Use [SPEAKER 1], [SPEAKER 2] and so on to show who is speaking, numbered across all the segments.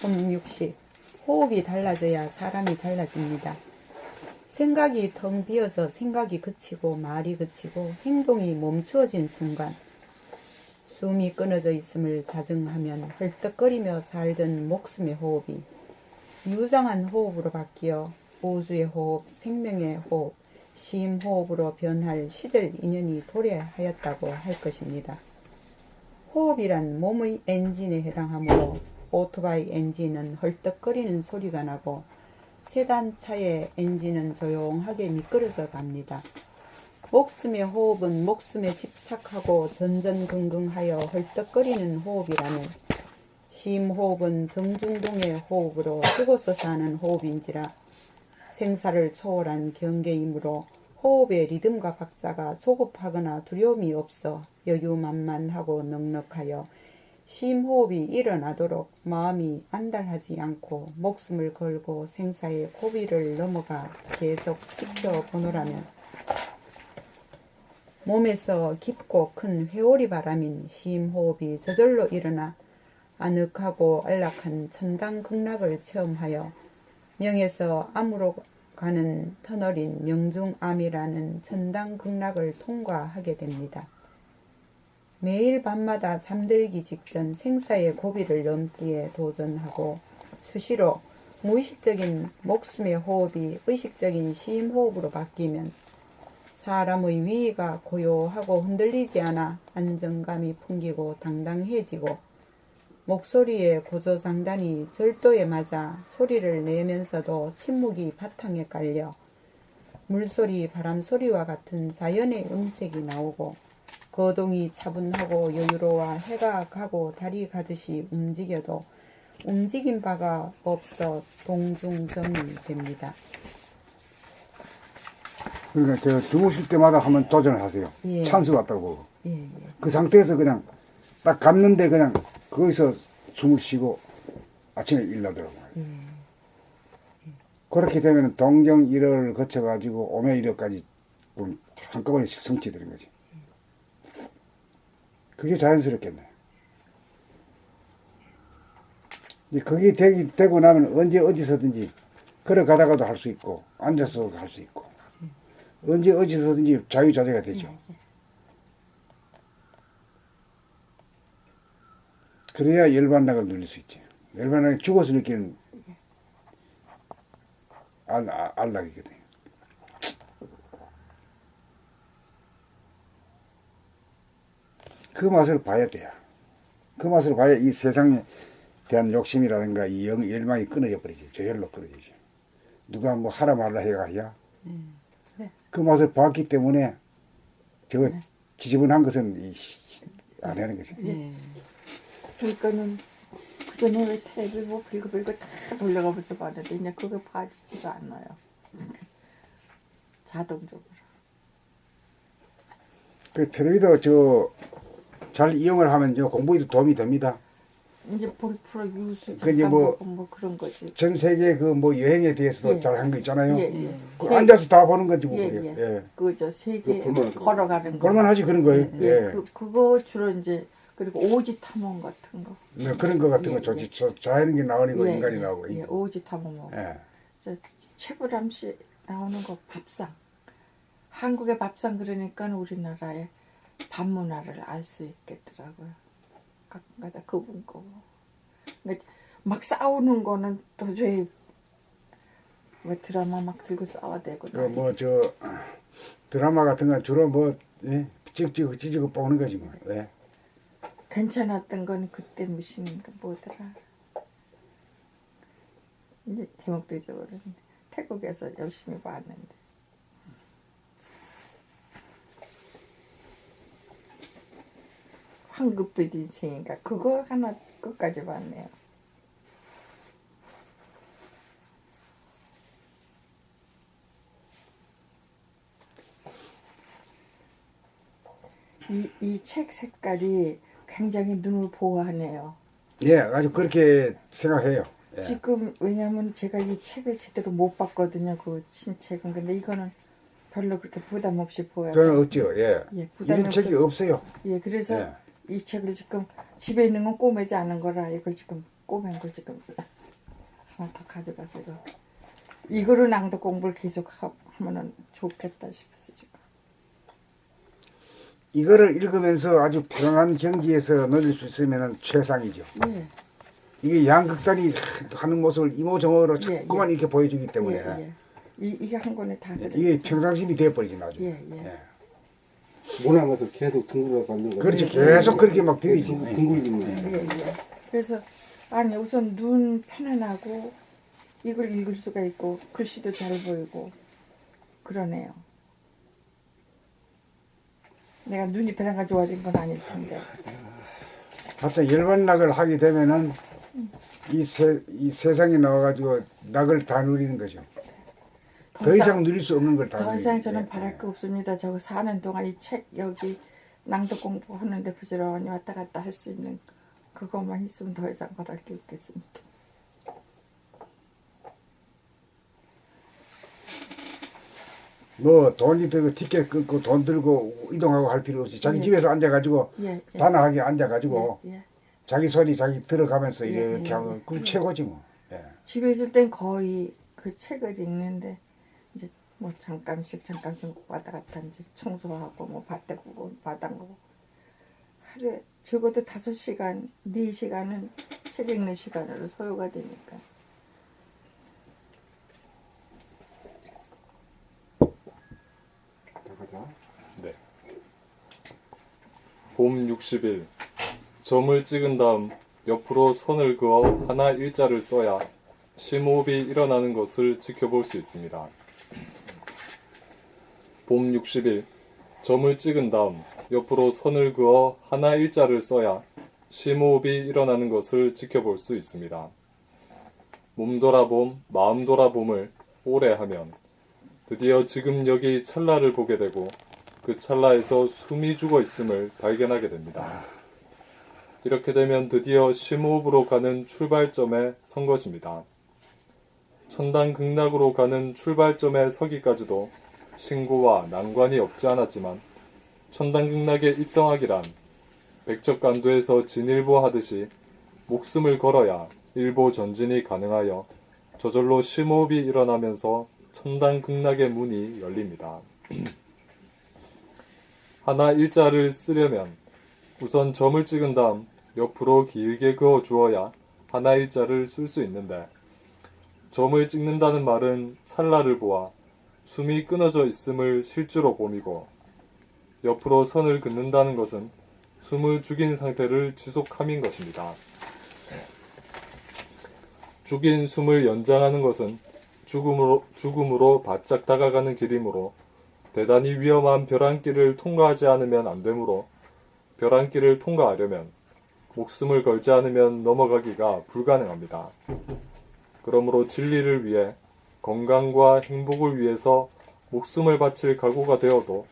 [SPEAKER 1] hom육식. 호흡이 달라져야 사람이 달라집니다. 생각이 텅 비어서 생각이 그치고 말이 그치고 행동이 멈추어진 순간 숨이 끊어져 있음을 자증하면 헐떡거리며 살던 목숨의 호흡이 유장한 호흡으로 바뀌어 우주의 호흡, 생명의 호흡, 심호흡으로 변할 시절 인연이 도래하였다고 할 것입니다. 호흡이란 몸의 엔진에 해당하므로 오토바이 엔진은 헐떡거리는 소리가 나고 세단차의 엔진은 조용하게 미끄러져 갑니다. 목숨의 호흡은 목숨에 집착하고 전전긍긍하여 헐떡거리는 호흡이라면 심호흡은 정중동의 호흡으로 죽어서 사는 호흡인지라 생사를 초월한 경계이므로 호흡의 리듬과 박자가 소급하거나 두려움이 없어 여유만만하고 넉넉하여 심호흡이 일어나도록 마음이 안달하지 않고 목숨을 걸고 생사의 고비를 넘어가 계속 지켜보노라면 몸에서 깊고 큰 회오리 바람인 심호흡이 저절로 일어나 아늑하고 안락한 천당 극락을 체험하여 명에서 암으로 가는 터널인 명중암이라는 천당 극락을 통과하게 됩니다. 매일 밤마다 잠들기 직전 생사의 고비를 넘기에 도전하고 수시로 무의식적인 목숨의 호흡이 의식적인 심호흡으로 바뀌면 사람의 위의가 고요하고 흔들리지 않아 안정감이 풍기고 당당해지고 목소리의 고조장단이 절도에 맞아 소리를 내면서도 침묵이 바탕에 깔려 물소리, 바람소리와 같은 자연의 음색이 나오고 거동이 차분하고 여유로워 해가 가고 달이 가듯이 움직여도 움직인 바가 없어 동중정이 됩니다.
[SPEAKER 2] 그러니까 저 주무실 때마다 한번 도전을 하세요.
[SPEAKER 1] 예.
[SPEAKER 2] 찬스 왔다고.
[SPEAKER 1] 예.
[SPEAKER 2] 그 상태에서 그냥 딱 갔는데 그냥 거기서 숨을 쉬고 아침에 일나더라고요. 그렇게 되면 동경 1호를 거쳐가지고 오며 1호까지 한꺼번에 성취되는 거지. 그게 자연스럽겠네. 이제 그게 되고 나면 언제 어디서든지 걸어가다가도 할 수 있고 앉아서도 할 수 있고 언제 어디서든지 자유자재가 되죠. 그래야 열반락을 누릴 수 있지. 열반락이 죽어서 느끼는 안락이거든. 그 맛을 봐야 돼요. 그 맛을 봐야 이 세상에 대한 욕심이라든가 이 열망이 끊어져 버리지. 저절로 끊어지지. 누가 뭐 하라 말라 해가야.
[SPEAKER 1] 네.
[SPEAKER 2] 그 맛을 봤기 때문에 저거 지저분한 것은 안 하는 거지.
[SPEAKER 3] 네. 그러니까는 그전에 왜 텔레비 뭐 빌고빌고 다 돌려가면서 봤는데 이제 그거 봐지지가 않아요. 자동적으로.
[SPEAKER 2] 그 텔레비도 잘 이용을 하면 공부에도 도움이 됩니다.
[SPEAKER 3] 이제 볼 프로 유수
[SPEAKER 2] 그 이제
[SPEAKER 3] 잠깐
[SPEAKER 2] 뭐
[SPEAKER 3] 보고 뭐 그런 거지.
[SPEAKER 2] 전 세계 그 뭐 여행에 대해서도
[SPEAKER 3] 예.
[SPEAKER 2] 잘 한 거 있잖아요.
[SPEAKER 3] 예.
[SPEAKER 2] 그 앉아서 다 보는 건지 뭐
[SPEAKER 3] 예,
[SPEAKER 2] 그래요.
[SPEAKER 3] 예.
[SPEAKER 2] 예.
[SPEAKER 3] 그저 세계
[SPEAKER 4] 그거 볼만하죠.
[SPEAKER 3] 걸어가는 거.
[SPEAKER 2] 볼만하지 그런 거예요.
[SPEAKER 3] 예.
[SPEAKER 2] 예.
[SPEAKER 3] 그거 주로 이제 그리고 오지 탐험 같은 거.
[SPEAKER 2] 네, 그런 거 같은 거
[SPEAKER 3] 예,
[SPEAKER 2] 좋지. 자연이 나오고
[SPEAKER 3] 예,
[SPEAKER 2] 인간이
[SPEAKER 3] 예,
[SPEAKER 2] 나오고.
[SPEAKER 3] 예, 오지 탐험.
[SPEAKER 2] 예.
[SPEAKER 3] 저 최불암 씨 나오는 거 밥상. 한국의 밥상 그러니까 우리나라의 밥 문화를 알 수 있겠더라고요. 가끔가다 그분 거. 그러니까 막 싸우는 거는 도저히 왜 드라마 막 들고 싸워대고.
[SPEAKER 2] 드라마 같은 건 주로 뭐 찌지고 뽑는 거지 뭐. 예.
[SPEAKER 3] 괜찮았던 건 그때 무슨 뭐더라. 이제 제목도 잊어버렸네. 태국에서 열심히 봤는데. 황급빛 인생인가 그거 하나 끝까지 봤네요. 이 책 색깔이 굉장히 눈을 보호하네요.
[SPEAKER 2] 예, 아주 그렇게 생각해요. 예.
[SPEAKER 3] 지금 왜냐면 제가 이 책을 제대로 못 봤거든요. 그 신책은. 근데 이거는 별로 그렇게 부담 없이 보여요.
[SPEAKER 2] 저는 없죠. 예.
[SPEAKER 3] 예, 부담이
[SPEAKER 2] 이런 책이 없어요.
[SPEAKER 3] 예, 그래서
[SPEAKER 2] 예.
[SPEAKER 3] 이 책을 지금 집에 있는 건 꼬매지 않은 거라 이걸 지금 꼬맨 걸 지금 하나 더 가져가서 이거로 낭독 공부를 계속 하면은 좋겠다 싶어서 지금.
[SPEAKER 2] 이거를 읽으면서 아주 편안한 경지에서 놀릴 수 있으면 최상이죠.
[SPEAKER 3] 예.
[SPEAKER 2] 이게 양극단이 하는 모습을 이모저모로
[SPEAKER 3] 예,
[SPEAKER 2] 자꾸만
[SPEAKER 3] 예.
[SPEAKER 2] 이렇게 보여주기 때문에
[SPEAKER 3] 예, 예. 이게 한 권에 다 들어.
[SPEAKER 2] 이게 평상심이 되어버리지 나중에.
[SPEAKER 3] 예, 예.
[SPEAKER 4] 모나가서 계속 둥글어 가는 거.
[SPEAKER 2] 그렇지, 계속 그렇게 막 비비지.
[SPEAKER 4] 둥글기만.
[SPEAKER 3] 예, 예. 그래서 아니 우선 눈 편안하고 이걸 읽을 수가 있고 글씨도 잘 보이고 그러네요. 내가 눈이 배나가 좋아진 건 아닐 텐데.
[SPEAKER 2] 하여튼 열반락을 하게 되면은 이 세상에 나와가지고 낙을 다 누리는 거죠. 더 이상 누릴 수 없는 걸 다
[SPEAKER 3] 더
[SPEAKER 2] 누리는
[SPEAKER 3] 이상
[SPEAKER 2] 거죠.
[SPEAKER 3] 저는 바랄 거 없습니다. 저거 사는 동안 이 책 여기 낭독 공부하는데 부지런히 왔다 갔다 할 수 있는 그것만 있으면 더 이상 바랄 게 없겠습니다.
[SPEAKER 2] 뭐 돈이 들고 티켓 끊고 돈 들고 이동하고 할 필요 없이 자기
[SPEAKER 3] 예.
[SPEAKER 2] 집에서 앉아가지고
[SPEAKER 3] 예, 예.
[SPEAKER 2] 단아하게 앉아가지고
[SPEAKER 3] 예, 예.
[SPEAKER 2] 자기 소리 자기 들어가면서
[SPEAKER 3] 예,
[SPEAKER 2] 이렇게
[SPEAKER 3] 예,
[SPEAKER 2] 하면
[SPEAKER 3] 예.
[SPEAKER 2] 그럼 최고지 뭐. 예.
[SPEAKER 3] 집에 있을 땐 거의 그 책을 읽는데 이제 뭐 잠깐씩 왔다 갔다 이제 청소하고 뭐 밭대 보고 마당 보고 하루에 적어도 5시간, 4시간은 책 읽는 시간으로 소요가 되니까.
[SPEAKER 4] 가자.
[SPEAKER 5] 네. 봄 60일 점을 찍은 다음 옆으로 선을 그어 하나 일자를 써야 심호흡이 일어나는 것을 지켜볼 수 있습니다. 봄 60일 점을 찍은 다음 옆으로 선을 그어 하나 일자를 써야 심호흡이 일어나는 것을 지켜볼 수 있습니다. 몸 돌아봄, 마음 돌아봄을 오래 하면 드디어 지금 여기 찰나를 보게 되고 그 찰나에서 숨이 죽어 있음을 발견하게 됩니다. 이렇게 되면 드디어 심호흡으로 가는 출발점에 선 것입니다. 천당극락으로 가는 출발점에 서기까지도 신고와 난관이 없지 않았지만 천당극락에 입성하기란 백척간도에서 진일보 하듯이 목숨을 걸어야 일보 전진이 가능하여 저절로 심호흡이 일어나면서 천당극락의 문이 열립니다. 하나 일자를 쓰려면 우선 점을 찍은 다음 옆으로 길게 그어 주어야 하나 일자를 쓸 수 있는데 점을 찍는다는 말은 찰나를 보아 숨이 끊어져 있음을 실제로 봄이고 옆으로 선을 긋는다는 것은 숨을 죽인 상태를 지속함인 것입니다. 죽인 숨을 연장하는 것은 죽음으로 바짝 다가가는 길이므로 대단히 위험한 벼랑길을 통과하지 않으면 안 되므로 벼랑길을 통과하려면 목숨을 걸지 않으면 넘어가기가 불가능합니다. 그러므로 진리를 위해 건강과 행복을 위해서 목숨을 바칠 각오가 되어도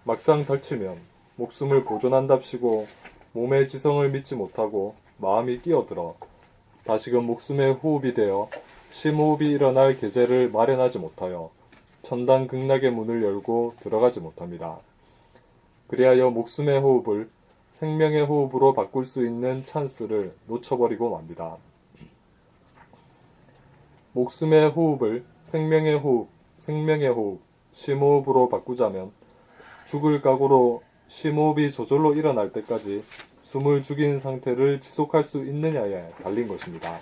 [SPEAKER 5] 막상 닥치면 목숨을 보존한답시고 몸의 지성을 믿지 못하고 마음이 끼어들어 다시금 목숨의 호흡이 되어 심호흡이 일어날 계제를 마련하지 못하여 천당극락의 문을 열고 들어가지 못합니다. 그리하여 목숨의 호흡을 생명의 호흡으로 바꿀 수 있는 찬스를 놓쳐버리고 맙니다. 목숨의 호흡을 생명의 호흡, 심호흡으로 바꾸자면 죽을 각오로 심호흡이 저절로 일어날 때까지 숨을 죽인 상태를 지속할 수 있느냐에 달린 것입니다.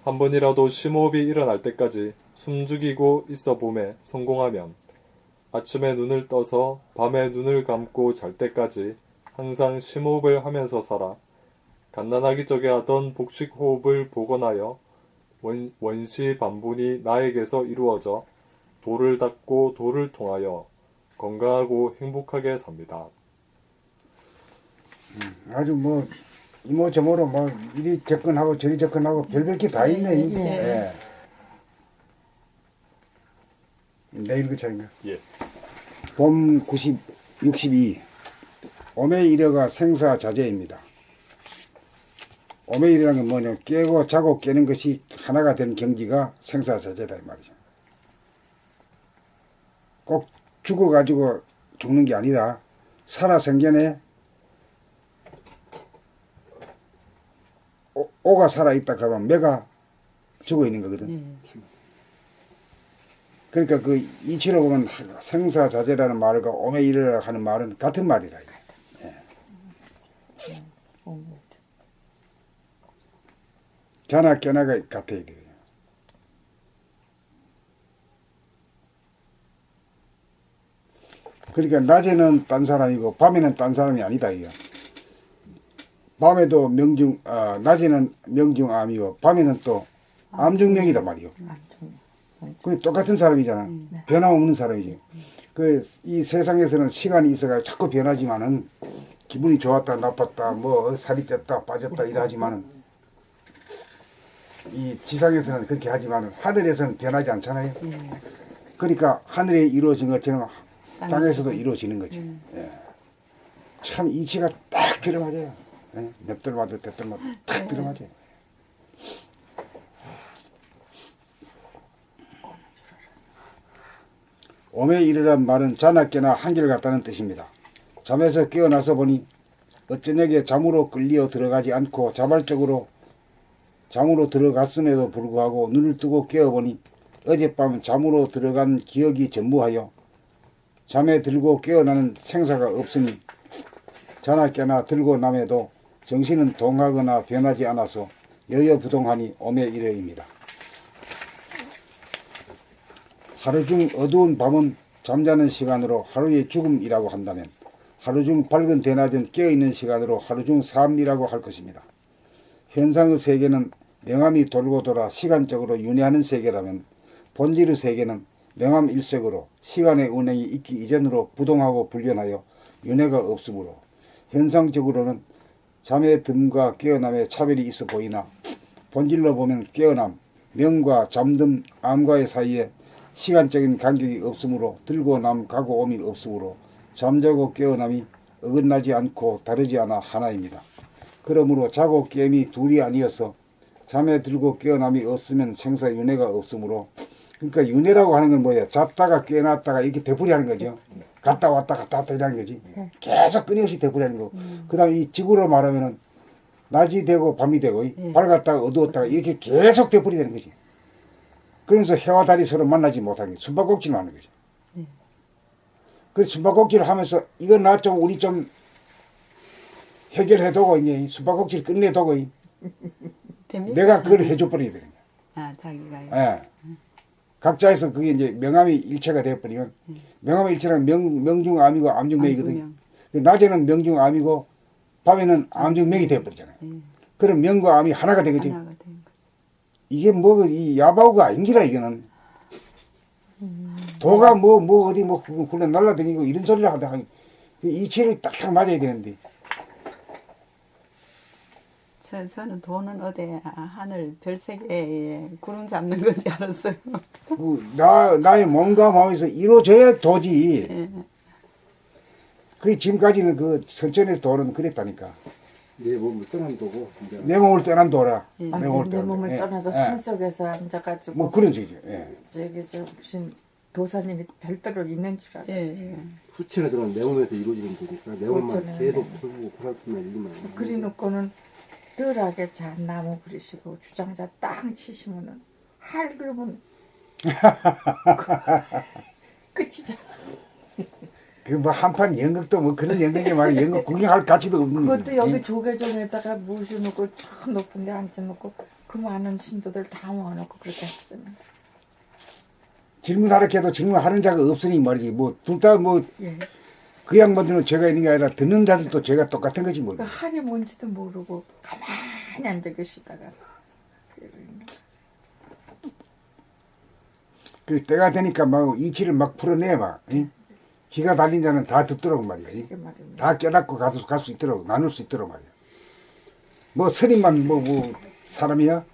[SPEAKER 5] 한 번이라도 심호흡이 일어날 때까지 숨 죽이고 있어 봄에 성공하면 아침에 눈을 떠서 밤에 눈을 감고 잘 때까지 항상 심호흡을 하면서 살아 갓난아기 적에 하던 복식호흡을 복원하여 원시 반본이 나에게서 이루어져 도를 닦고 도를 통하여 건강하고 행복하게 삽니다.
[SPEAKER 2] 아주 뭐 이모저모로 뭐 이리 접근하고 저리 접근하고 별별 게 다 있네.
[SPEAKER 3] 예.
[SPEAKER 2] 예. 내일 그 차인가?
[SPEAKER 5] 예.
[SPEAKER 2] 봄 62. 오매이려가 생사자제입니다. 오매이려는 게 뭐냐면 깨고 자고 깨는 것이 하나가 되는 경지가 생사자제다 이 말이죠. 꼭 죽어가지고 죽는 게 아니라 살아생전에 오가 살아있다 하면 매가 죽어 있는 거거든.
[SPEAKER 1] 예.
[SPEAKER 2] 그러니까 그 이치로 보면 생사자제라는 말과 오메이르라 하는 말은 같은 말이라. 자나 깨나가 같아야 돼요. 그러니까 낮에는 딴 사람이고 밤에는 딴 사람이 아니다 이거. 밤에도 낮에는 명중암이고 밤에는 또 암중명이다 말이요. 그 똑같은 사람이잖아. 변함없는 사람이지. 그 이 세상에서는 시간이 있어가 자꾸 변하지만은 기분이 좋았다 나빴다 뭐 살이 쪘다 빠졌다 이러하지만은 이 지상에서는 그렇게 하지만은 하늘에서는 변하지 않잖아요. 그러니까 하늘에 이루어진 것처럼 땅에서도 이루어지는 거지. 예. 참 이치가 딱 들어맞아요. 예. 몇 대들마다 딱 들어맞아요. 오메 이르란 말은 자나 깨나 한결같다는 뜻입니다. 잠에서 깨어나서 보니 어쩌냐게 잠으로 끌려 들어가지 않고 자발적으로 잠으로 들어갔음에도 불구하고 눈을 뜨고 깨어보니 어젯밤 잠으로 들어간 기억이 전무하여 잠에 들고 깨어나는 생사가 없으니 자나 깨나 들고 남에도 정신은 동하거나 변하지 않아서 여여부동하니 오메 이르입니다. 하루 중 어두운 밤은 잠자는 시간으로 하루의 죽음이라고 한다면 하루 중 밝은 대낮은 깨어있는 시간으로 하루 중 삶이라고 할 것입니다. 현상의 세계는 명암이 돌고 돌아 시간적으로 윤회하는 세계라면 본질의 세계는 명암일색으로 시간의 운행이 있기 이전으로 부동하고 불변하여 윤회가 없으므로 현상적으로는 잠의 듦과 깨어남의 차별이 있어 보이나 본질로 보면 깨어남, 명과 잠듦, 암과의 사이에 시간적인 간격이 없으므로 들고 남 가고 옴이 없으므로 잠자고 깨어남이 어긋나지 않고 다르지 않아 하나입니다. 그러므로 자고 깨임이 둘이 아니어서 잠에 들고 깨어남이 없으면 생사 윤회가 없으므로 그러니까 윤회라고 하는 건 뭐예요? 잤다가 깨어났다가 이렇게 되풀이하는 거죠. 갔다 왔다 갔다 왔다 이라는 거지. 계속 끊임없이 되풀이하는 거. 그 다음에 이 지구로 말하면은 낮이 되고 밤이 되고 밝았다가 어두웠다가 이렇게 계속 되풀이되는 거지. 그러면서 해와 달이 서로 만나지 못하는 게 숨바꼭질을 하는 거죠. 그래서 숨바꼭질을 하면서 이거 나 좀 우리 좀 해결해두고 이제 숨바꼭질 끝내두고
[SPEAKER 1] 됩니까?
[SPEAKER 2] 내가 그걸 해줘버려야 되는 거야.
[SPEAKER 1] 아, 자기가요.
[SPEAKER 2] 예. 각자에서 그게 이제 명암이 일체가 되어버리면 명암이 일체는 명중암이고 암중명이거든요.
[SPEAKER 1] 암중명.
[SPEAKER 2] 낮에는 명중암이고 밤에는 암중명이 되어버리잖아요. 그럼 명과 암이 하나가 되겠지.
[SPEAKER 1] 하나가 된 거.
[SPEAKER 2] 이게 뭐 이 야바우가 아닌기라 이거는. 도가 뭐 어디 뭐 굴러 날라다니고 이런 소리를 하다 이치를 딱 맞아야 되는데.
[SPEAKER 1] 저는 돈은 어디 하늘 별세계에 구름 잡는 건지 알았어요.
[SPEAKER 2] 나의 몸과 마음에서 이루어져야 도지.
[SPEAKER 1] 예.
[SPEAKER 2] 그 지금까지는 그 선천에서 도는 그랬다니까.
[SPEAKER 4] 내 몸을 떠난 도고 이제
[SPEAKER 2] 내 몸을 떠난 도라.
[SPEAKER 1] 예.
[SPEAKER 2] 내 몸을
[SPEAKER 3] 내
[SPEAKER 2] 떠난
[SPEAKER 3] 몸을
[SPEAKER 2] 도.
[SPEAKER 3] 떠나서
[SPEAKER 2] 예.
[SPEAKER 3] 산속에서 앉아가지고
[SPEAKER 2] 뭐 그런 식이죠. 예.
[SPEAKER 3] 저기 저 무슨 도사님이 별도로 있는 줄
[SPEAKER 1] 예.
[SPEAKER 3] 알았지.
[SPEAKER 1] 예.
[SPEAKER 4] 후체가 들어온 내 몸에서 이루어지는 거니까 내 몸만
[SPEAKER 3] 그렇잖아요.
[SPEAKER 4] 계속 풀고 보살피면 일만
[SPEAKER 3] 그래놓고는 덜하게 잔 나무 그리시고 주장자 땅 치시면은 할 그러면 끝이잖아.
[SPEAKER 2] 그 뭐 한판 연극도 뭐 그런 연극이 말이야. 연극 구경할 가치도 없는.
[SPEAKER 3] 그것도 여기 조계종에다가 모셔놓고 저 높은 데 앉혀놓고 그 많은 신도들 다 모아놓고 그렇게 하시잖아요.
[SPEAKER 2] 질문하라 해도 질문하는 자가 없으니 말이지. 뭐 둘 다 뭐 그
[SPEAKER 3] 예.
[SPEAKER 2] 양반들은 죄가 있는 게 아니라 듣는 자들도 죄가 똑같은 거지 뭐.
[SPEAKER 3] 그 할이 뭔지도 모르고 가만히 앉아 계시다가
[SPEAKER 2] 그 때가 되니까 막 이치를 막 풀어내 막. 응? 기가 달린 자는 다 듣도록 말이야. 응?
[SPEAKER 3] 그게 말입니다.
[SPEAKER 2] 다 깨닫고 갈 수 있도록 나눌 수 있도록 말이야. 뭐 스님만 뭐 사람이야?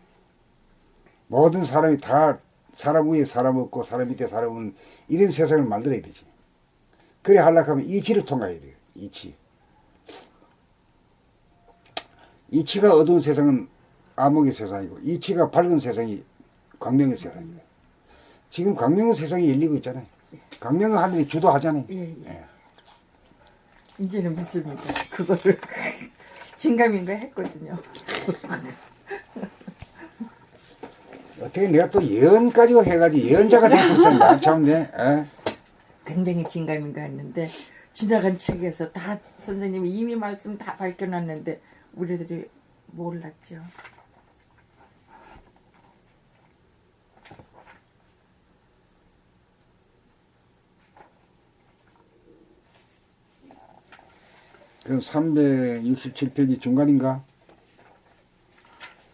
[SPEAKER 2] 모든 사람이 다 사람 위에 사람 없고 사람 밑에 사람 없는 이런 세상을 만들어야 되지. 그래 하려고 하면 이치를 통과해야 돼요. 이치. 이치가 어두운 세상은 암흑의 세상이고 이치가 밝은 세상이 광명의 세상이에요. 지금 광명의 세상이 열리고 있잖아요. 광명의 하늘이 주도하잖아요.
[SPEAKER 3] 예, 예.
[SPEAKER 2] 예.
[SPEAKER 3] 이제는 믿습니다. 그거를 진감인가 했거든요.
[SPEAKER 2] 어떻게 내가 또 예언까지 해가지고 예언자가 되고 있었나 참네. 에?
[SPEAKER 3] 굉장히 진감인가 했는데 지나간 책에서 다 선생님이 이미 말씀 다 밝혀놨는데 우리들이 몰랐죠.
[SPEAKER 2] 그럼 367페이지 중간인가?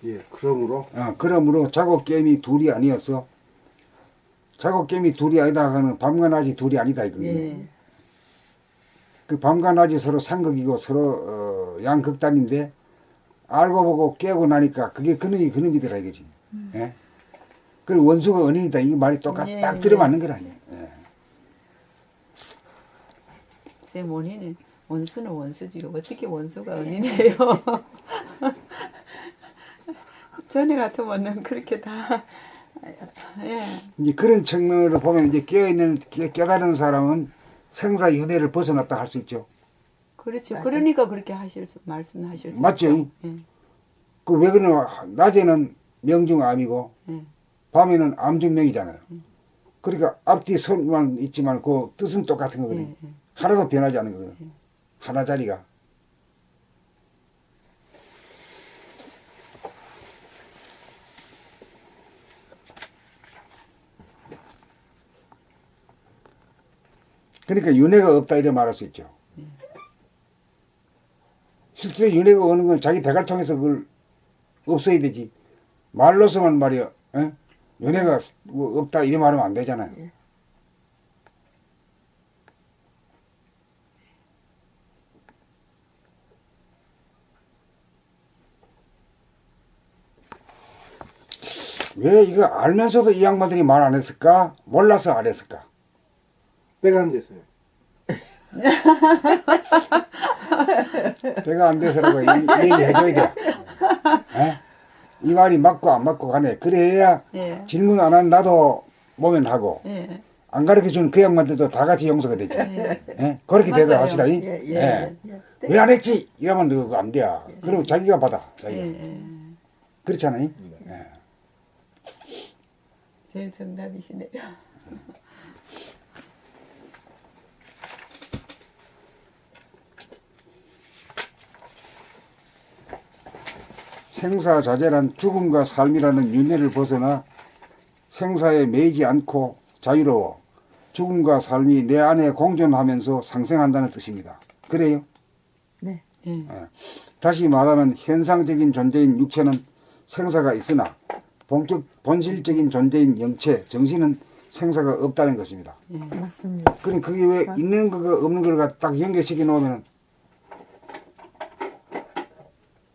[SPEAKER 4] 예, 그러므로
[SPEAKER 2] 그러므로 자고 깨미 둘이 아니었어. 자고 깨미 둘이 아니다 하는 밤과 낮이 둘이 아니다 이거예요.
[SPEAKER 1] 예.
[SPEAKER 2] 그 밤과 낮이 서로 상극이고 서로 양극단인데 알고 보고 깨고 나니까 그게 그놈이더라 이거지. 예? 그리고 원수가 은인이다 이 말이 똑같
[SPEAKER 1] 예,
[SPEAKER 2] 딱
[SPEAKER 1] 예.
[SPEAKER 2] 들어맞는 거라. 예.
[SPEAKER 1] 쌤 원인은 원수는 원수지 어떻게 원수가 은인이에요? 전에 같으면은 그렇게 다 예.
[SPEAKER 2] 이제 그런 측면으로 보면 이제 깨달은 사람은 생사윤회를 벗어났다 할 수 있죠.
[SPEAKER 1] 그렇죠.
[SPEAKER 3] 맞아요.
[SPEAKER 1] 그러니까 그렇게 말씀하실 수
[SPEAKER 2] 맞죠?
[SPEAKER 1] 있죠. 예.
[SPEAKER 2] 그 왜 그러냐 낮에는 명중암이고
[SPEAKER 1] 예.
[SPEAKER 2] 밤에는 암중명이잖아요. 그러니까 앞뒤 선만 있지만 그 뜻은 똑같은 거거든요.
[SPEAKER 1] 예.
[SPEAKER 2] 하나도 변하지 않는 거거든요. 하나 자리가. 그러니까 윤회가 없다 이래 말할 수 있죠. 실제로 윤회가 오는 건 자기 배를 통해서 그걸 없어야 되지. 말로서만 말이야. 에? 윤회가 뭐 없다 이래 말하면 안 되잖아요.
[SPEAKER 3] 예.
[SPEAKER 2] 왜 이거 알면서도 이 양반들이 말 안 했을까? 몰라서 안 했을까?
[SPEAKER 4] 때가 안 됐어요.
[SPEAKER 2] 배가 안 돼서라고 얘기해줘야 돼. 에? 이 말이 맞고 안 맞고 가네. 그래야
[SPEAKER 1] 예.
[SPEAKER 2] 질문 안 한 나도 모면하고
[SPEAKER 1] 예.
[SPEAKER 2] 안 가르쳐주는 그 양반들도 다 같이 용서가 되지. 에? 그렇게
[SPEAKER 1] 맞아요.
[SPEAKER 2] 대답합시다.
[SPEAKER 3] 예, 예, 예.
[SPEAKER 2] 왜 안 했지? 이러면 그거 안 돼. 그럼 자기가 받아. 자기가.
[SPEAKER 1] 예.
[SPEAKER 2] 그렇잖아요. 예.
[SPEAKER 1] 제일 정답이시네요.
[SPEAKER 2] 생사자재란 죽음과 삶이라는 윤회를 벗어나 생사에 매이지 않고 자유로워 죽음과 삶이 내 안에 공존하면서 상생한다는 뜻입니다. 그래요?
[SPEAKER 3] 네.
[SPEAKER 1] 예.
[SPEAKER 2] 다시 말하면 현상적인 존재인 육체는 생사가 있으나 본질적인 존재인 영체, 정신은 생사가 없다는 것입니다.
[SPEAKER 3] 맞습니다.
[SPEAKER 2] 그럼 그게 왜 있는 거가 없는 걸 딱 연결시켜 놓으면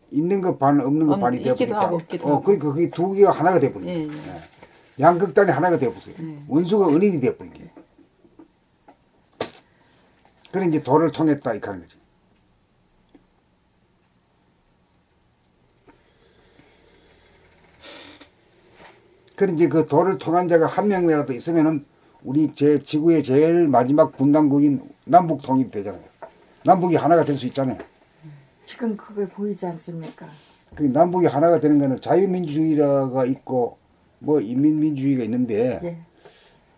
[SPEAKER 2] 있는 거 반, 없는 거 반이
[SPEAKER 1] 있기도
[SPEAKER 2] 되어버리니까.
[SPEAKER 1] 하고 없기도 하고.
[SPEAKER 2] 그러니까 그게 두 개가 하나가 되어버려요.
[SPEAKER 1] 예. 예.
[SPEAKER 2] 양극단이 하나가 되어버려요. 원수가 은인이 되어버린 게. 그래 이제 도를 통했다 이렇게 하는 거지. 그래 이제 그 도를 통한 자가 한 명이라도 있으면은 우리 지구의 제일 마지막 분단국인 남북 통일이 되잖아요. 남북이 하나가 될 수 있잖아요.
[SPEAKER 3] 지금 그게 보이지 않습니까?
[SPEAKER 2] 그 남북이 하나가 되는 거는 자유민주주의가 있고 뭐 인민민주주의가 있는데
[SPEAKER 3] 예.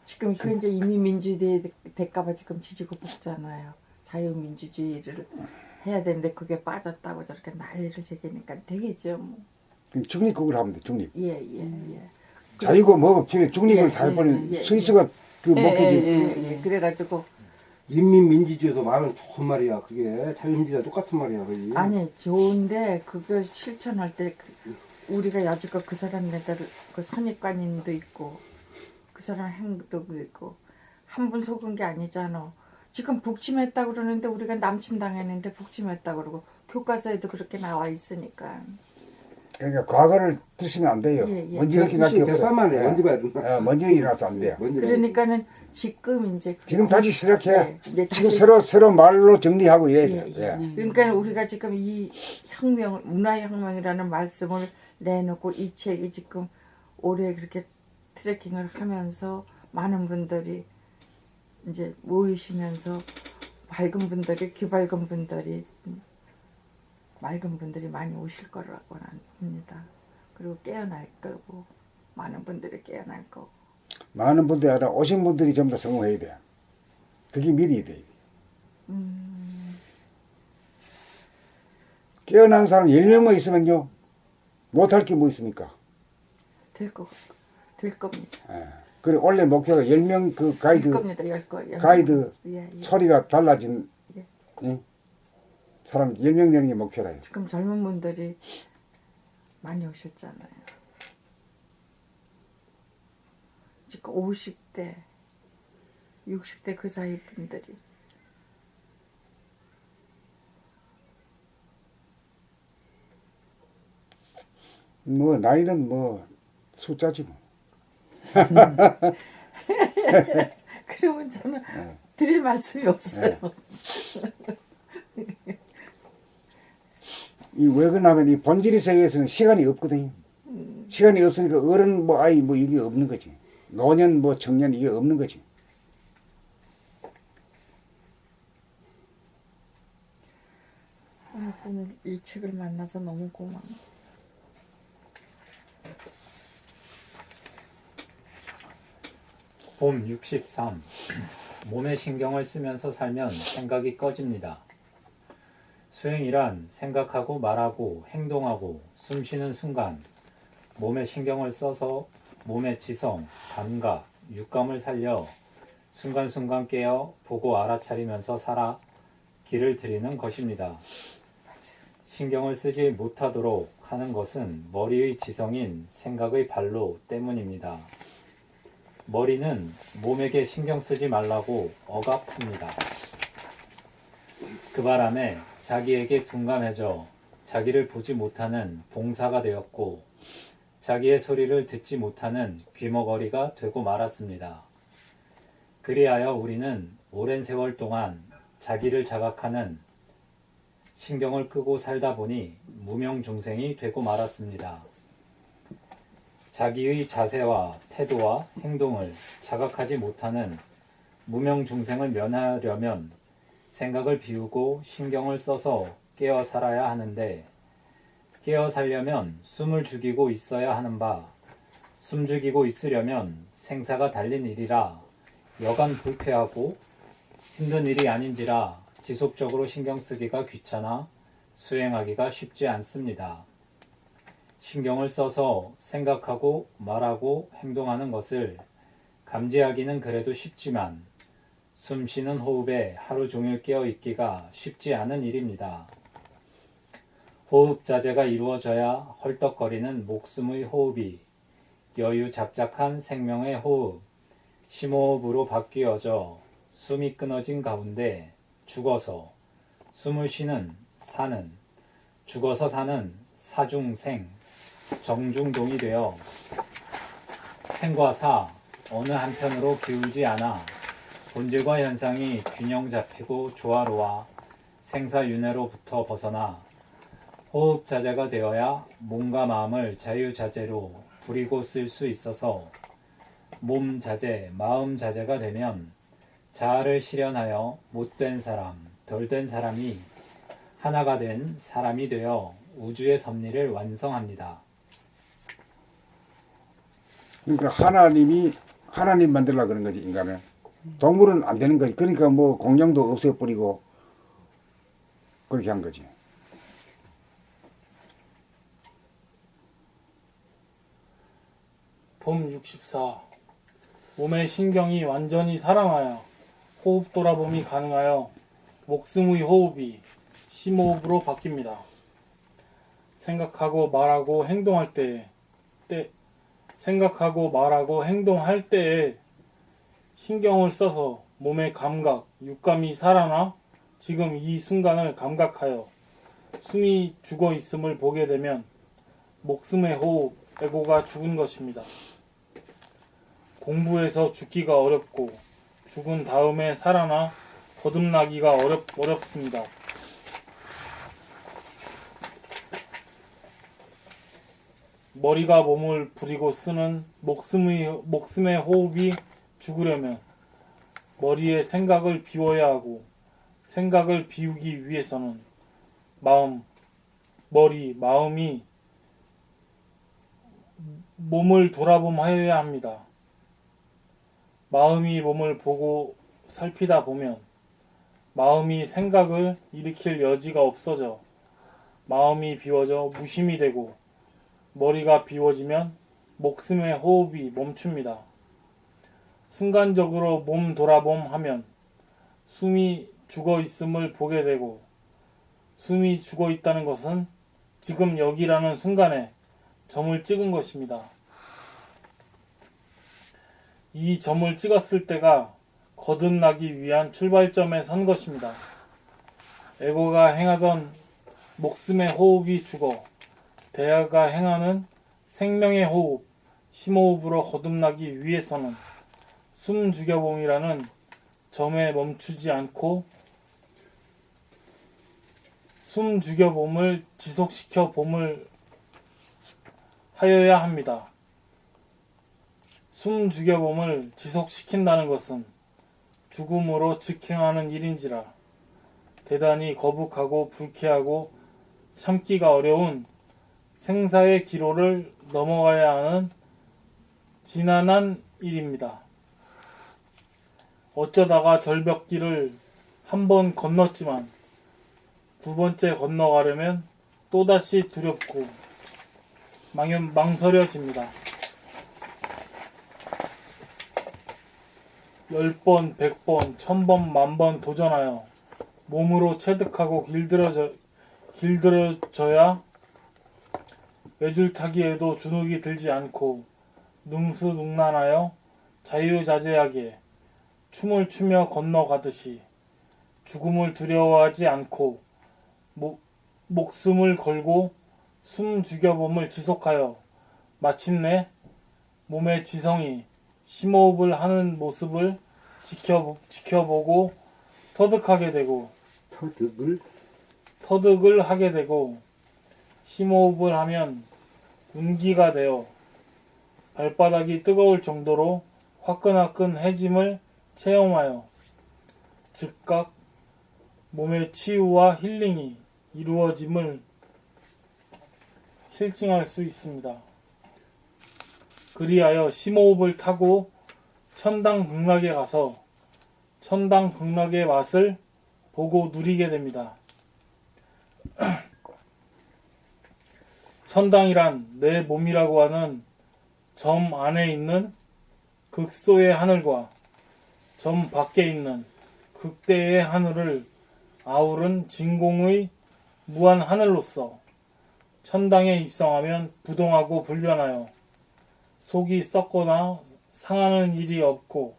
[SPEAKER 3] 지금 그 이제 이민민주주의 될까봐 지금 지지고 볶잖아요. 자유민주주의를 해야 되는데 그게 빠졌다고 저렇게 난리를 제기니까 되겠죠. 뭐.
[SPEAKER 2] 중립국을 하면 돼. 중립.
[SPEAKER 3] 예.
[SPEAKER 2] 자유고 뭐고 필요 중립을
[SPEAKER 3] 예,
[SPEAKER 2] 다
[SPEAKER 3] 예,
[SPEAKER 2] 해버리는
[SPEAKER 3] 예,
[SPEAKER 2] 스위스가 그 목표지.
[SPEAKER 3] 예. 그래가지고
[SPEAKER 4] 인민민주주의에서 말은 좋은 말이야. 그게 자유민주주의가 똑같은 말이야. 그게.
[SPEAKER 3] 아니 좋은데 그걸 실천할 때 우리가 여지껏 그 사람네들 그 선입관님도 있고 그 사람 행동도 있고 한 분 속은 게 아니잖아. 지금 북침했다 그러는데 우리가 남침 당했는데 북침했다 그러고 교과서에도 그렇게 나와 있으니까.
[SPEAKER 2] 그러니까 과거를 드시면 안 돼요.
[SPEAKER 3] 예.
[SPEAKER 2] 먼지 넣기 날게 없어.
[SPEAKER 4] 대사만 해. 먼지 봐야
[SPEAKER 2] 먼지가 일어나서 안 돼요.
[SPEAKER 3] 그러니까는 지금 이제
[SPEAKER 2] 지금 다시 시작해.
[SPEAKER 3] 예, 이제
[SPEAKER 2] 지금
[SPEAKER 3] 다시-
[SPEAKER 2] 새로 말로 정리하고 이래야 돼요.
[SPEAKER 3] 예. 그러니까 우리가 지금 이 혁명, 문화혁명이라는 말씀을 내놓고 이 책이 지금 올해 그렇게 트래킹을 하면서 많은 분들이 이제 모이시면서 밝은 분들이 귀밝은 분들이 맑은 분들이 많이 오실 거라고 합니다. 그리고 깨어날 거고 많은 분들이 깨어날 거고.
[SPEAKER 2] 많은 분들이 아니라 오신 분들이 전부 다 성공해야 돼. 그게 미리 돼. 깨어난 사람 10명만 있으면요. 못할 게 뭐 있습니까?
[SPEAKER 3] 될 겁니다.
[SPEAKER 2] 예. 그래 원래 목표가 10명 그 가이드
[SPEAKER 3] 될 겁니다. 열 거예요.
[SPEAKER 2] 가이드
[SPEAKER 3] 예, 예.
[SPEAKER 2] 소리가 달라진
[SPEAKER 3] 예.
[SPEAKER 2] 사람 10명 되는 게 목표라요.
[SPEAKER 3] 지금 젊은 분들이 많이 오셨잖아요. 지금 50대, 60대 그 사이 분들이.
[SPEAKER 2] 뭐 나이는 뭐 숫자지 뭐.
[SPEAKER 3] 그러면 저는 드릴 말씀이 없어요.
[SPEAKER 2] 이 왜 그러냐면 이 본질의 세계에서는 시간이 없거든요. 시간이 없으니까 어른 뭐 아이 뭐 이게 없는 거지. 노년 뭐 청년 이게 없는 거지.
[SPEAKER 3] 오늘 이 책을 만나서 너무 고마워.
[SPEAKER 6] 봄 63. 몸에 신경을 쓰면서 살면 생각이 꺼집니다. 수행이란 생각하고 말하고 행동하고 숨쉬는 순간 몸에 신경을 써서 몸의 지성, 감각, 육감을 살려 순간순간 깨어 보고 알아차리면서 살아 길을 들이는 것입니다. 신경을 쓰지 못하도록 하는 것은 머리의 지성인 생각의 발로 때문입니다. 머리는 몸에게 신경 쓰지 말라고 억압합니다. 그 바람에 자기에게 둔감해져 자기를 보지 못하는 봉사가 되었고 자기의 소리를 듣지 못하는 귀머거리가 되고 말았습니다. 그리하여 우리는 오랜 세월 동안 자기를 자각하는 신경을 끄고 살다 보니 무명중생이 되고 말았습니다. 자기의 자세와 태도와 행동을 자각하지 못하는 무명중생을 면하려면 생각을 비우고 신경을 써서 깨어 살아야 하는데 깨어 살려면 숨을 죽이고 있어야 하는 바 숨 죽이고 있으려면 생사가 달린 일이라 여간 불쾌하고 힘든 일이 아닌지라 지속적으로 신경 쓰기가 귀찮아 수행하기가 쉽지 않습니다. 신경을 써서 생각하고 말하고 행동하는 것을 감지하기는 그래도 쉽지만 숨 쉬는 호흡에 하루 종일 깨어 있기가 쉽지 않은 일입니다. 호흡 자제가 이루어져야 헐떡거리는 목숨의 호흡이 여유 잡작한 생명의 호흡, 심호흡으로 바뀌어져 숨이 끊어진 가운데 죽어서 숨을 쉬는 사는, 죽어서 사는 사중생, 정중동이 되어 생과 사 어느 한편으로 기울지 않아 본질과 현상이 균형 잡히고 조화로워 생사윤회로부터 벗어나 호흡 자제가 되어야 몸과 마음을 자유자재로 부리고 쓸 수 있어서 몸 자제, 마음 자제가 되면 자아를 실현하여 못된 사람, 덜된 사람이 하나가 된 사람이 되어 우주의 섭리를 완성합니다.
[SPEAKER 2] 그러니까 하나님 만들려고 그런 거지 인간은. 동물은 안 되는 거지. 그러니까 뭐 공룡도 없애버리고 그렇게 한 거지.
[SPEAKER 7] 봄 64. 몸의 신경이 완전히 살아나야 호흡 돌아봄이 가능하여 목숨의 호흡이 심호흡으로 바뀝니다. 생각하고 말하고 행동할 때에 신경을 써서 몸의 감각, 육감이 살아나 지금 이 순간을 감각하여 숨이 죽어 있음을 보게 되면 목숨의 호흡, 에고가 죽은 것입니다. 공부해서 죽기가 어렵고 죽은 다음에 살아나 거듭나기가 어렵습니다. 머리가 몸을 부리고 쓰는 목숨의 호흡이 죽으려면 머리에 생각을 비워야 하고 생각을 비우기 위해서는 마음이 몸을 돌아봄하여야 합니다. 마음이 몸을 보고 살피다 보면 마음이 생각을 일으킬 여지가 없어져 마음이 비워져 무심이 되고 머리가 비워지면 목숨의 호흡이 멈춥니다. 순간적으로 몸 돌아봄 하면 숨이 죽어 있음을 보게 되고 숨이 죽어 있다는 것은 지금 여기라는 순간에 점을 찍은 것입니다. 이 점을 찍었을 때가 거듭나기 위한 출발점에 선 것입니다. 에고가 행하던 목숨의 호흡이 죽어 대하가 행하는 생명의 호흡, 심호흡으로 거듭나기 위해서는 숨 죽여봄이라는 점에 멈추지 않고 숨 죽여봄을 지속시켜 봄을 하여야 합니다. 숨 죽여봄을 지속시킨다는 것은 죽음으로 직행하는 일인지라 대단히 거북하고 불쾌하고 참기가 어려운 생사의 기로를 넘어가야 하는 지난한 일입니다. 어쩌다가 절벽길을 한 번 건넜지만 두 번째 건너가려면 또다시 두렵고 망설여집니다. 10번, 100번, 1000번, 10,000번 도전하여 몸으로 체득하고 길들여져야 외줄타기에도 주눅이 들지 않고 능수능란하여 자유자재하게 춤을 추며 건너가듯이 죽음을 두려워하지 않고 목숨을 걸고 숨 죽여봄을 지속하여 마침내 몸의 지성이 심호흡을 하는 모습을 지켜보고 터득하게 되고 터득을 하게 되고 심호흡을 하면 운기가 되어 발바닥이 뜨거울 정도로 화끈화끈 해짐을 체험하여 즉각 몸의 치유와 힐링이 이루어짐을 실증할 수 있습니다. 그리하여 심호흡을 타고 천당극락에 가서 천당극락의 맛을 보고 누리게 됩니다. 천당이란 내 몸이라고 하는 점 안에 있는 극소의 하늘과 점 밖에 있는 극대의 하늘을 아우른 진공의 무한 하늘로서 천당에 입성하면 부동하고 불변하여 속이 썩거나 상하는 일이 없고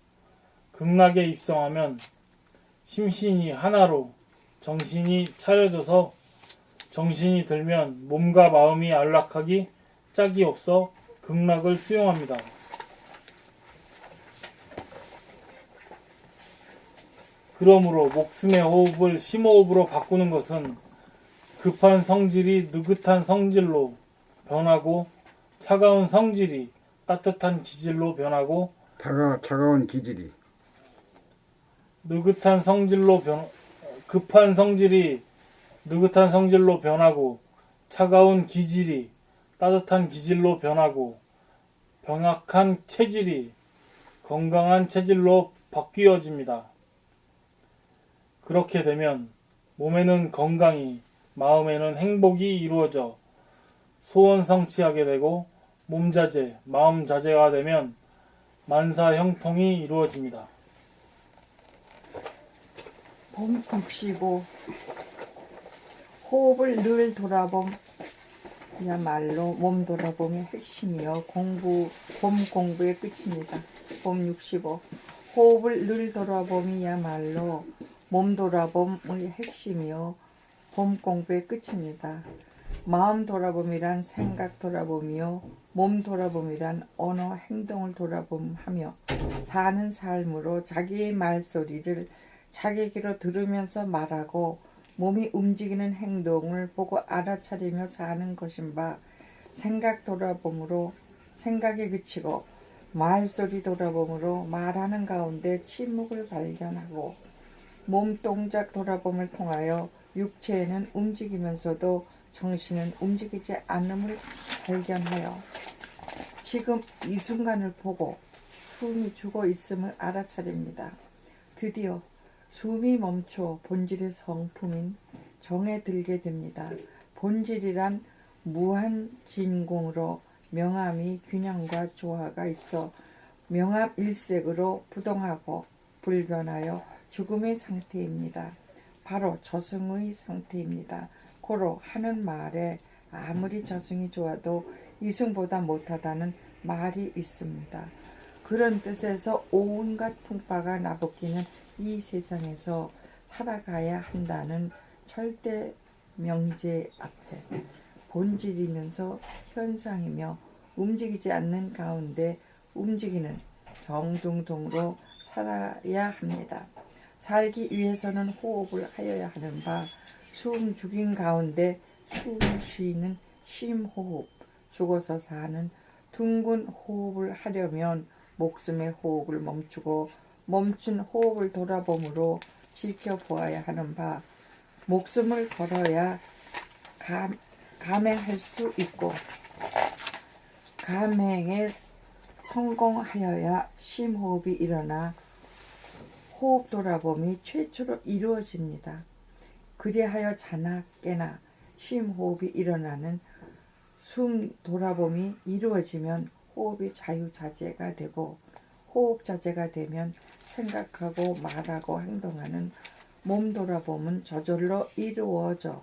[SPEAKER 7] 극락에 입성하면 심신이 하나로 정신이 차려져서 정신이 들면 몸과 마음이 안락하기 짝이 없어 극락을 수용합니다. 그러므로 목숨의 호흡을 심호흡으로 바꾸는 것은 급한 성질이 느긋한 성질로 변하고 차가운 성질이 따뜻한 기질로 변하고
[SPEAKER 2] 차가운 기질이
[SPEAKER 7] 급한 성질이 느긋한 성질로 변하고 차가운 기질이 따뜻한 기질로 변하고 병약한 체질이 건강한 체질로 바뀌어집니다. 그렇게 되면 몸에는 건강이 마음에는 행복이 이루어져 소원 성취하게 되고 몸자재, 마음자재가 되면 만사 형통이 이루어집니다.
[SPEAKER 3] 봄 65 호흡을 늘 돌아봄이야말로 몸 돌아봄의 핵심이요 봄 공부의 끝입니다. 봄 65 호흡을 늘 돌아봄이야말로 몸 돌아봄의 핵심이요 봄 공부의 끝입니다. 마음 돌아봄이란 생각 돌아봄이요 몸 돌아봄이란 언어 행동을 돌아봄하며 사는 삶으로 자기의 말소리를 자기 귀로 들으면서 말하고 몸이 움직이는 행동을 보고 알아차리며 사는 것인 바 생각 돌아봄으로 생각이 그치고 말소리 돌아봄으로 말하는 가운데 침묵을 발견하고 몸 동작 돌아봄을 통하여 육체는 움직이면서도 정신은 움직이지 않음을 발견하여 지금 이 순간을 보고 숨이 죽어 있음을 알아차립니다. 드디어 숨이 멈춰 본질의 성품인 정에 들게 됩니다. 본질이란 무한진공으로 명암이 균형과 조화가 있어 명암일색으로 부동하고 불변하여 죽음의 상태입니다. 바로 저승의 상태입니다. 고로 하는 말에 아무리 저승이 좋아도 이승보다 못하다는 말이 있습니다. 그런 뜻에서 온갖 풍파가 나부끼는 이 세상에서 살아가야 한다는 절대 명제 앞에 본질이면서 현상이며 움직이지 않는 가운데 움직이는 정둥둥으로 살아야 합니다. 살기 위해서는 호흡을 하여야 하는 바 숨 죽인 가운데 숨 쉬는 쉼호흡, 죽어서 사는 둥근 호흡을 하려면 목숨의 호흡을 멈추고 멈춘 호흡을 돌아봄으로 지켜보아야 하는 바 목숨을 걸어야 감행할 수 있고 감행에 성공하여야 심호흡이 일어나 호흡 돌아봄이 최초로 이루어집니다. 그리하여 자나 깨나 심호흡이 일어나는 숨 돌아봄이 이루어지면 호흡이 자유자재가 되고 호흡 자재가 되면 생각하고 말하고 행동하는 몸 돌아봄은 저절로 이루어져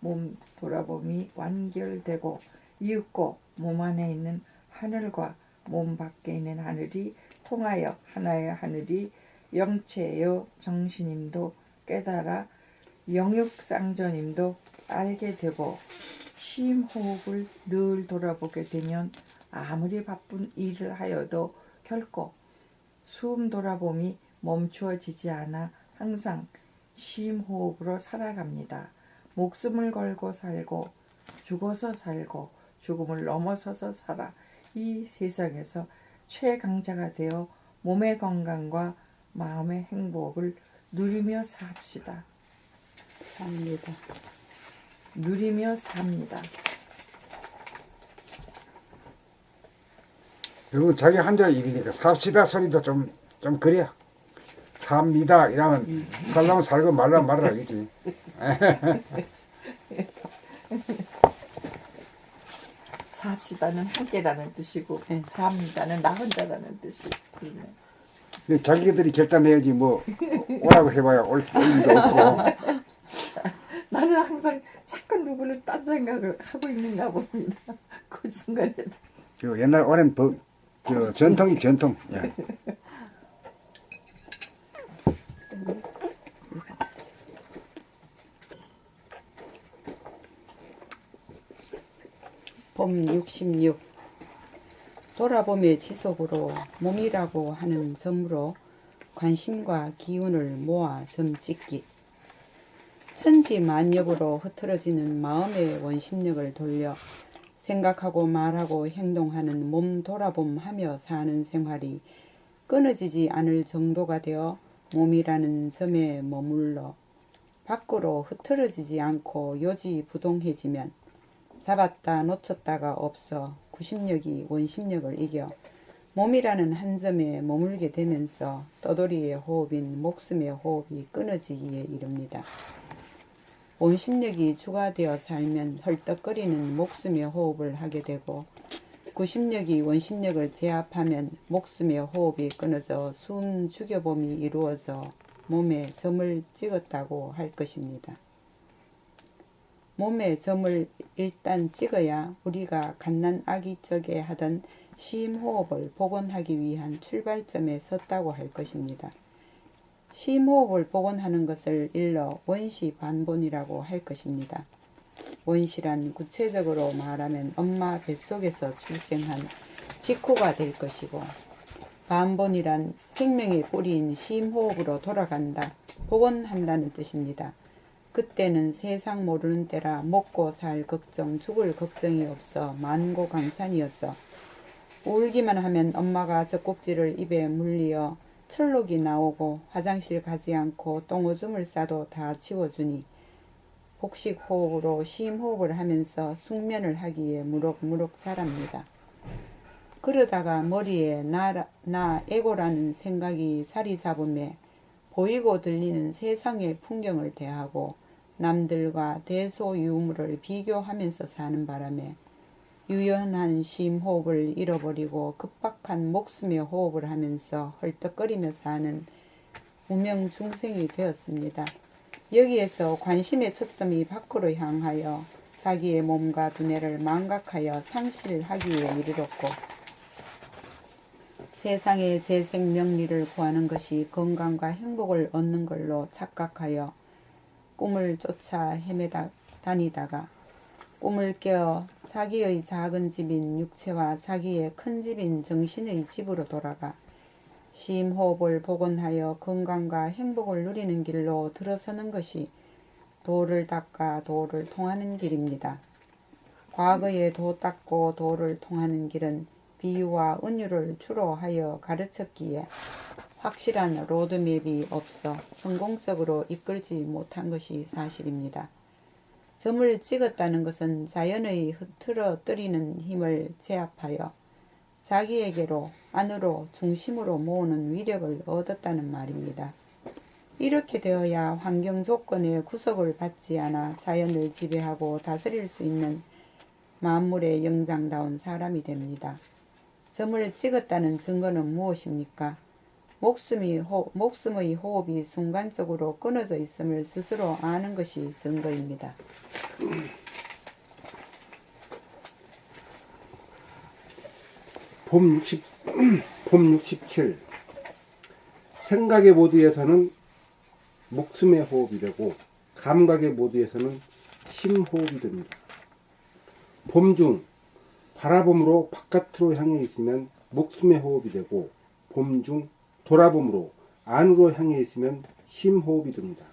[SPEAKER 3] 몸 돌아봄이 완결되고 이윽고 몸 안에 있는 하늘과 몸 밖에 있는 하늘이 통하여 하나의 하늘이 영체요 정신임도 깨달아 영육상전임도 알게 되고 심호흡을 늘 돌아보게 되면 아무리 바쁜 일을 하여도 결코 숨 돌아봄이 멈추어지지 않아 항상 심호흡으로 살아갑니다. 목숨을 걸고 살고 죽어서 살고 죽음을 넘어서서 살아 이 세상에서 최강자가 되어 몸의 건강과 마음의 행복을 누리며 삽시다.
[SPEAKER 1] 삽니다.
[SPEAKER 3] 누리며 삽니다.
[SPEAKER 2] 그리고 자기 한자 일이니까 삽시다 소리도 좀 그래야 삽니다 이러면 살라면 살고 말라면 말라겠지.
[SPEAKER 3] 삽시다는 함께라는 뜻이고
[SPEAKER 1] 네.
[SPEAKER 3] 삽니다는 나 혼자라는 뜻이 그러네.
[SPEAKER 2] 근데 자기들이 결단해야지 뭐 오라고 해봐야 올 일도 없고.
[SPEAKER 3] 나는 항상 잠깐 누구를 딴 생각을 하고 있는가 봅니다. 그 순간에
[SPEAKER 2] 그 옛날 오랜 그 전통이 전통. 예.
[SPEAKER 1] 봄 66 돌아봄의 지속으로 몸이라고 하는 점으로 관심과 기운을 모아 점 찍기. 천지만력으로 흐트러지는 마음의 원심력을 돌려 생각하고 말하고 행동하는 몸 돌아봄하며 사는 생활이 끊어지지 않을 정도가 되어 몸이라는 점에 머물러 밖으로 흐트러지지 않고 요지부동해지면 잡았다 놓쳤다가 없어 구심력이 원심력을 이겨 몸이라는 한 점에 머물게 되면서 떠돌이의 호흡인 목숨의 호흡이 끊어지기에 이릅니다. 원심력이 주가되어 살면 헐떡거리는 목숨의 호흡을 하게 되고 구심력이 원심력을 제압하면 목숨의 호흡이 끊어져 숨 죽여봄이 이루어져 몸에 점을 찍었다고 할 것입니다. 몸에 점을 일단 찍어야 우리가 갓난 아기 적에 하던 심호흡을 복원하기 위한 출발점에 섰다고 할 것입니다. 심호흡을 복원하는 것을 일러 원시반본이라고 할 것입니다. 원시란 구체적으로 말하면 엄마 뱃속에서 출생한 직후가 될 것이고 반본이란 생명의 뿌리인 심호흡으로 돌아간다, 복원한다는 뜻입니다. 그때는 세상 모르는 때라 먹고 살 걱정, 죽을 걱정이 없어 만고강산이었어. 울기만 하면 엄마가 젖꼭지를 입에 물리어 철록이 나오고 화장실 가지 않고 똥오줌을 싸도 다 치워주니 복식호흡으로 심호흡을 하면서 숙면을 하기에 무럭무럭 자랍니다. 그러다가 머리에 나 에고라는 생각이 자리 잡음에 보이고 들리는 세상의 풍경을 대하고 남들과 대소유물을 비교하면서 사는 바람에 유연한 심호흡을 잃어버리고 급박한 목숨의 호흡을 하면서 헐떡거리며 사는 무명중생이 되었습니다. 여기에서 관심의 초점이 밖으로 향하여 자기의 몸과 두뇌를 망각하여 상실하기에 이르렀고 세상의 재생명리를 구하는 것이 건강과 행복을 얻는 걸로 착각하여 꿈을 쫓아 헤매다 다니다가 꿈을 깨어 자기의 작은 집인 육체와 자기의 큰 집인 정신의 집으로 돌아가 심호흡을 복원하여 건강과 행복을 누리는 길로 들어서는 것이 도를 닦아 도를 통하는 길입니다. 과거에 도 닦고 도를 통하는 길은 비유와 은유를 주로 하여 가르쳤기에 확실한 로드맵이 없어 성공적으로 이끌지 못한 것이 사실입니다. 점을 찍었다는 것은 자연의 흐트러뜨리는 힘을 제압하여 자기에게로 안으로 중심으로 모으는 위력을 얻었다는 말입니다. 이렇게 되어야 환경 조건의 구속을 받지 않아 자연을 지배하고 다스릴 수 있는 만물의 영장다운 사람이 됩니다. 점을 찍었다는 증거는 무엇입니까? 목숨의 호흡이 순간적으로 끊어져 있음을 스스로 아는 것이 증거입니다.
[SPEAKER 4] 봄 67. 생각의 모드에서는 목숨의 호흡이 되고 감각의 모드에서는 심호흡이 됩니다. 봄 중 바라봄으로 바깥으로 향해 있으면 목숨의 호흡이 되고 봄 중 돌아봄으로 안으로 향해 있으면 심호흡이 됩니다.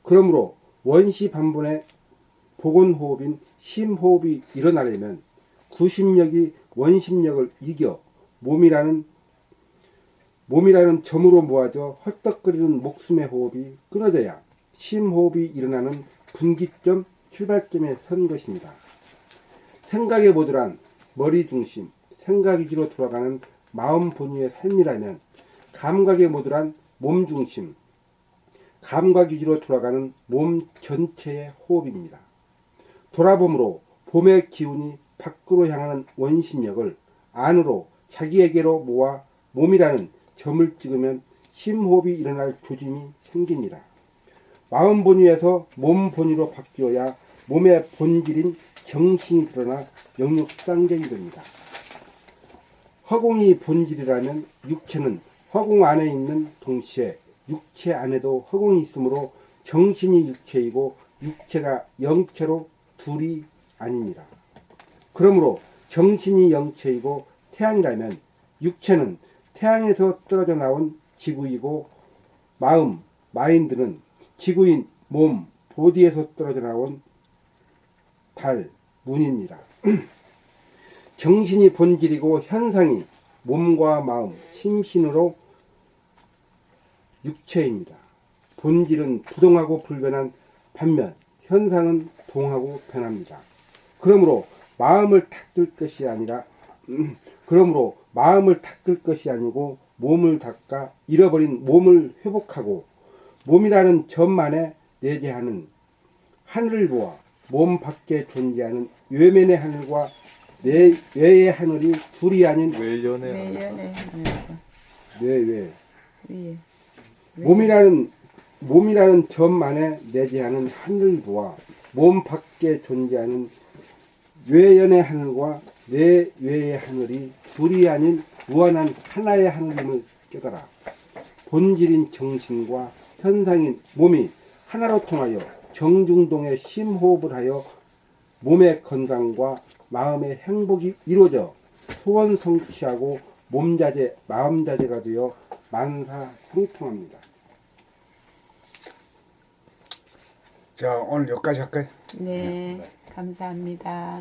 [SPEAKER 4] 그러므로 원시 반본의 복원호흡인 심호흡이 일어나려면 구심력이 원심력을 이겨 몸이라는 점으로 모아져 헐떡거리는 목숨의 호흡이 끊어져야 심호흡이 일어나는 분기점, 출발점에 선 것입니다. 생각의 모드란 머리 중심, 생각 위주로 돌아가는 마음 본위의 삶이라면 감각의 모드란 몸 중심, 감각 위주로 돌아가는 몸 전체의 호흡입니다. 돌아봄으로 봄의 기운이 밖으로 향하는 원심력을 안으로 자기에게로 모아 몸이라는 점을 찍으면 심호흡이 일어날 조짐이 생깁니다. 마음 본위에서 몸 본위로 바뀌어야 몸의 본질인 정신이 드러나 영육상정이 됩니다. 허공이 본질이라면 육체는 허공 안에 있는 동시에 육체 안에도 허공이 있으므로 정신이 육체이고 육체가 영체로 둘이 아닙니다. 그러므로 정신이 영체이고 태양이라면 육체는 태양에서 떨어져 나온 지구이고 마인드는 지구인 몸, 보디에서 떨어져 나온 달, 문입니다. 정신이 본질이고 현상이 몸과 마음, 심신으로 육체입니다. 본질은 부동하고 불변한 반면 현상은 동하고 변합니다. 그러므로 마음을 닦을 것이 아니고 몸을 닦아 잃어버린 몸을 회복하고 몸이라는 점만에 내재하는 하늘을 보아 몸 밖에 존재하는 외면의 하늘과 외의 하늘이 둘이 아닌
[SPEAKER 5] 외연의
[SPEAKER 1] 외연의
[SPEAKER 4] 외 몸이라는 점만에 내재하는 하늘을 보아 몸 밖에 존재하는 외연의 하늘과 내외의 하늘이 둘이 아닌 무한한 하나의 하늘임을 깨달아 본질인 정신과 현상인 몸이 하나로 통하여 정중동의 심호흡을 하여 몸의 건강과 마음의 행복이 이루어져 소원 성취하고 몸자재, 마음자재가 되어 만사형통합니다.
[SPEAKER 2] 자, 오늘 여기까지 할까요?
[SPEAKER 1] 네, 감사합니다.